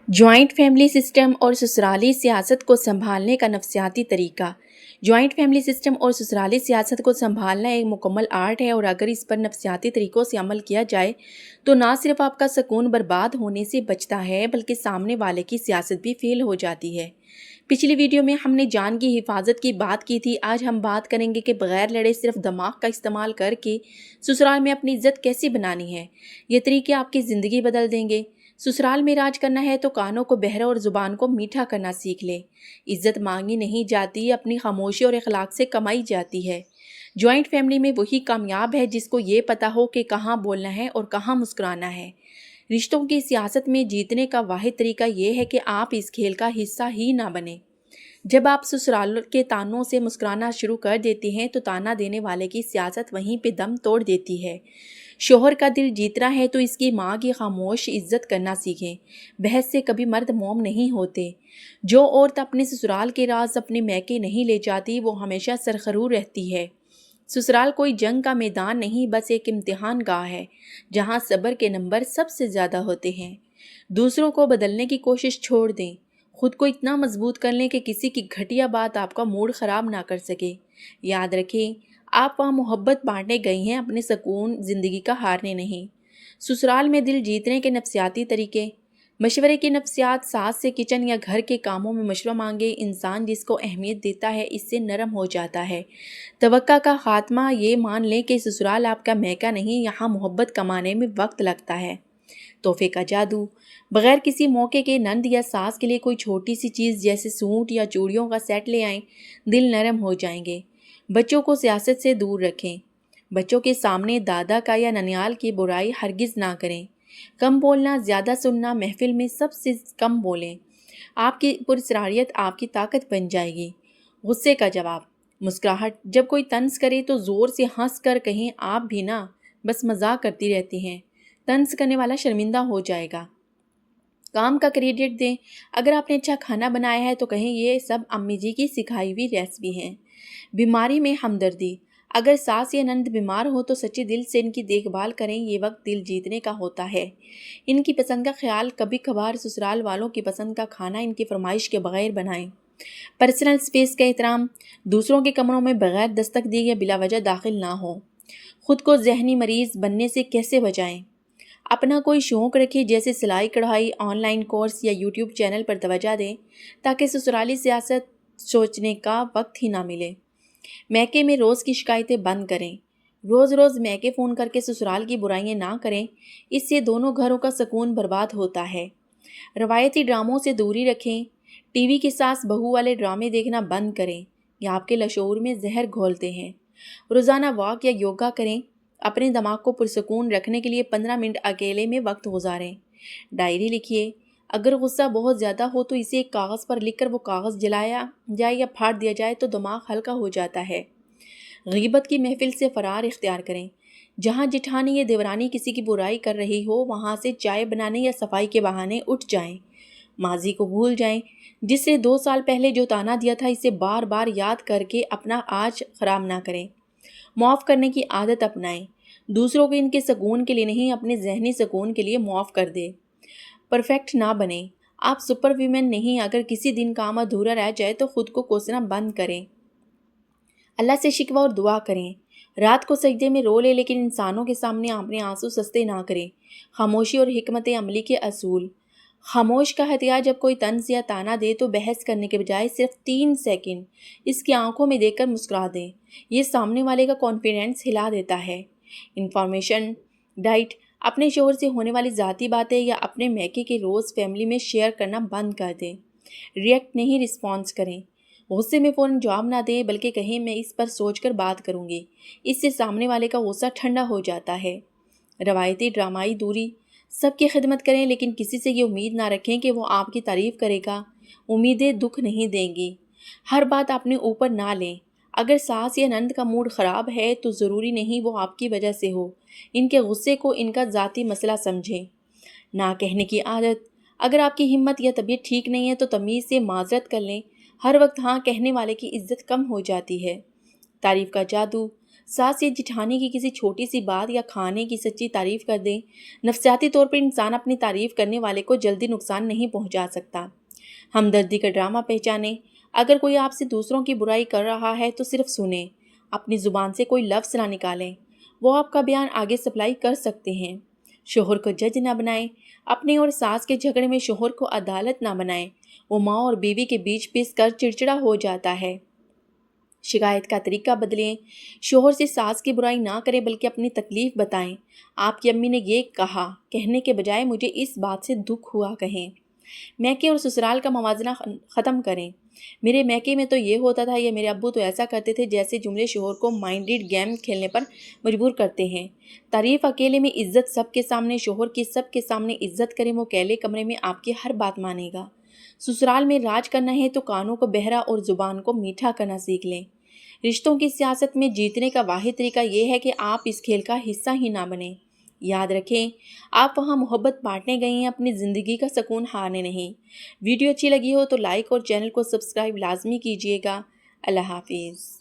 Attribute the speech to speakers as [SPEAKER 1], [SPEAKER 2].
[SPEAKER 1] Joint family system और ससुराली सियासत को संभालने का नफसियाती तरीका। जॉइंट फैमिली सिस्टम और ससुराली सियासत को संभालना एक मुकम्मल आर्ट है और अगर इस पर नफसियाती तरीक़ों से अमल किया जाए तो ना सिर्फ आपका सुकून बर्बाद होने से बचता है बल्कि सामने वाले की सियासत भी फेल हो जाती है। पिछली वीडियो में हमने जान की हिफाजत की बात की थी। आज हम बात करेंगे कि बगैर लड़े सिर्फ दिमाग का इस्तेमाल करके ससुराल में अपनी इज्जत कैसे बनानी है। ये तरीके आपकी ज़िंदगी बदल देंगे। ससुराल में राज करना है तो कानों को बहरा और ज़ुबान को मीठा करना सीख ले। इज्जत मांगी नहीं जाती, अपनी खामोशी और अखलाक से कमाई जाती है। जॉइंट फैमिली में वही कामयाब है जिसको ये पता हो कि कहाँ बोलना है और कहाँ मुस्कुराना है। रिश्तों की सियासत में जीतने का वाहिद तरीका ये है कि आप इस खेल का हिस्सा ही ना बने। जब आप ससुराल के तानों से मुस्कुराना शुरू कर देते हैं तो ताना देने वाले की सियासत वहीं पे दम तोड़ देती है। शोहर का दिल जीतना है तो इसकी माँ की खामोश इज्जत करना सीखें। बहस से कभी मर्द मोम नहीं होते। जो औरत अपने ससुराल के राज अपने मैके नहीं ले जाती वो हमेशा सरखरू रहती है। ससुराल कोई जंग का मैदान नहीं, बस एक इम्तिहान गाह है जहाँ सब्र के नंबर सबसे ज़्यादा होते हैं। दूसरों को बदलने की कोशिश छोड़ दें। खुद को इतना मजबूत कर लें कि किसी की घटिया बात आपका मूड ख़राब ना कर सके। याद रखें, आप वहाँ मोहब्बत बांटने गई हैं, अपने सुकून ज़िंदगी का हारने नहीं। ससुराल में दिल जीतने के नफसियाती तरीके। मशवरे की नफसियात। सास से किचन या घर के कामों में मशवरा मांगे। इंसान जिसको अहमियत देता है इससे नरम हो जाता है। तवक्का का खात्मा। ये मान लें कि ससुराल आपका मैका नहीं, यहाँ मोहब्बत कमाने में वक्त लगता है। तोहफे का जादू। बगैर किसी मौके के नंद या सास के लिए कोई छोटी सी चीज़ जैसे सूट या चूड़ियों का सेट ले आएं, दिल नरम हो जाएंगे। बच्चों को सियासत से दूर रखें। बच्चों के सामने दादा का या ननियाल की बुराई हरगिज़ ना करें। कम बोलना, ज़्यादा सुनना। महफिल में सबसे कम बोलें। आपकी पुरस्रारियत आपकी ताकत बन जाएगी। गुस्से का जवाब। मुस्कुराहट। जब कोई तंज करे तो ज़ोर से हंस कर कहें, आप भी ना बस मजाक करती रहती हैं। तंज करने वाला शर्मिंदा हो जाएगा। काम का क्रेडिट दें। अगर आपने अच्छा खाना बनाया है तो कहें, ये सब अम्मी जी की सिखाई हुई रेसिपी हैं। बीमारी में हमदर्दी। अगर सास या नंद बीमार हो तो सच्चे दिल से इनकी देखभाल करें। ये वक्त दिल जीतने का होता है। इनकी पसंद का ख्याल। कभी कभार ससुराल वालों की पसंद का खाना इनकी फरमाइश के बगैर बनाएं। पर्सनल स्पेस का एहतराम। दूसरों के कमरों में बगैर दस्तक दिए या बिला वजह दाखिल ना हो। खुद को जहनी मरीज बनने से कैसे बचाएं। अपना कोई शौक़ रखें, जैसे सिलाई कढ़ाई, ऑनलाइन कोर्स या यूट्यूब चैनल पर तवज्जो दें ताकि ससुराली सियासत सोचने का वक्त ही ना मिले। मैके में रोज़ की शिकायतें बंद करें। रोज़ रोज़ मैके फ़ोन करके ससुराल की बुराइयां ना करें, इससे दोनों घरों का सुकून बर्बाद होता है। रवायती ड्रामों से दूरी रखें। टीवी के सास बहू वाले ड्रामे देखना बंद करें। ये आपके लशूर में जहर घोलते हैं। रोज़ाना वॉक या योगा करें। अपने दिमाग को पुरसुकून रखने के लिए 15 मिनट अकेले में वक्त गुजारें। डायरी लिखिए। अगर गुस्सा बहुत ज़्यादा हो तो इसे एक कागज़ पर लिखकर वो कागज़ जलाया जाए या फाड़ दिया जाए तो दिमाग हल्का हो जाता है। गीबत की महफिल से फ़रार इख्तियार करें। जहाँ जिठानी या देवरानी किसी की बुराई कर रही हो वहाँ से चाय बनाने या सफाई के बहाने उठ जाएं। माजी को भूल जाएं। जिसने 2 साल पहले जो ताना दिया था इसे बार बार याद करके अपना आज ख़राब ना करें। माफ़ करने की आदत अपनाएं। दूसरों को इनके सुकून के लिए नहीं, अपने जहनी सुकून के लिए माफ़ कर दे। परफेक्ट ना बने। आप सुपर वीमेन नहीं। अगर किसी दिन काम अधूरा रह जाए तो खुद को कोसना बंद करें। अल्लाह से शिकवा और दुआ करें। रात को सजदे में रो ले, लेकिन इंसानों के सामने अपने आंसू सस्ते ना करें। खामोशी और हिकमत अमली के असूल। खामोश का हथियार। जब कोई तंज या ताना दे तो बहस करने के बजाय सिर्फ 3 सेकंड इसकी आंखों में देखकर मुस्कुरा दें। ये सामने वाले का कॉन्फिडेंस हिला देता है। Information diet. अपने शोहर से होने वाली ज़ाती बातें या अपने मैके के रोज़ फैमिली में शेयर करना बंद कर दें। रिएक्ट नहीं, रिस्पॉन्स करें। गुस्से में फ़ौरन जवाब ना दें बल्कि कहें, मैं इस पर सोचकर बात करूँगी। इससे सामने वाले का गुस्सा ठंडा हो जाता है। रवायती ड्रामाई दूरी। सबकी खिदमत करें लेकिन किसी से ये उम्मीद ना रखें कि वो आपकी तारीफ़ करेगा। उम्मीदें दुख नहीं देंगी। हर बात अपने ऊपर ना लें। अगर सास या नंद का मूड ख़राब है तो ज़रूरी नहीं वो आपकी वजह से हो। इनके गुस्से को इनका ज़ाती मसला समझें। ना कहने की आदत। अगर आपकी हिम्मत या तबीयत ठीक नहीं है तो तमीज़ से माजरत कर लें। हर वक्त हाँ कहने वाले की इज्जत कम हो जाती है। तारीफ़ का जादू। ساس یا جٹھانی کی کسی چھوٹی سی بات یا کھانے کی سچی تعریف کر دیں۔ نفسیاتی طور پر انسان اپنی تعریف کرنے والے کو جلدی نقصان نہیں پہنچا سکتا۔ ہمدردی کا ڈرامہ پہچانیں۔ اگر کوئی آپ سے دوسروں کی برائی کر رہا ہے تو صرف سنیں، اپنی زبان سے کوئی لفظ نہ نکالیں۔ وہ آپ کا بیان آگے سپلائی کر سکتے ہیں۔ شوہر کو جج نہ بنائیں۔ اپنے اور ساس کے جھگڑے میں شوہر کو عدالت نہ بنائیں۔ وہ ماں اور بیوی کے بیچ پس کر چڑچڑا ہو جاتا ہے۔ شکایت کا طریقہ بدلیں۔ شوہر سے ساس کی برائی نہ کریں بلکہ اپنی تکلیف بتائیں۔ آپ کی امی نے یہ کہا کہنے کے بجائے مجھے اس بات سے دکھ ہوا کہیں۔ میکے اور سسرال کا موازنہ ختم کریں۔ میرے میکے میں تو یہ ہوتا تھا یا میرے ابو تو ایسا کرتے تھے جیسے جملے شوہر کو مائنڈڈ گیم کھیلنے پر مجبور کرتے ہیں۔ تعریف اکیلے میں، عزت سب کے سامنے۔ شوہر کی سب کے سامنے عزت کریں، وہ اکیلے کمرے میں آپ کی ہر بات مانے گا۔ سسرال میں راج کرنا ہے تو کانوں کو بہرا اور زبان کو میٹھا کرنا سیکھ لیں۔ رشتوں کی سیاست میں جیتنے کا واحد طریقہ یہ ہے کہ آپ اس کھیل کا حصہ ہی نہ بنیں۔ یاد رکھیں، آپ وہاں محبت بانٹنے گئے ہیں، اپنی زندگی کا سکون ہارنے نہیں۔ ویڈیو اچھی لگی ہو تو لائک اور چینل کو سبسکرائب لازمی کیجیے گا۔ اللہ حافظ۔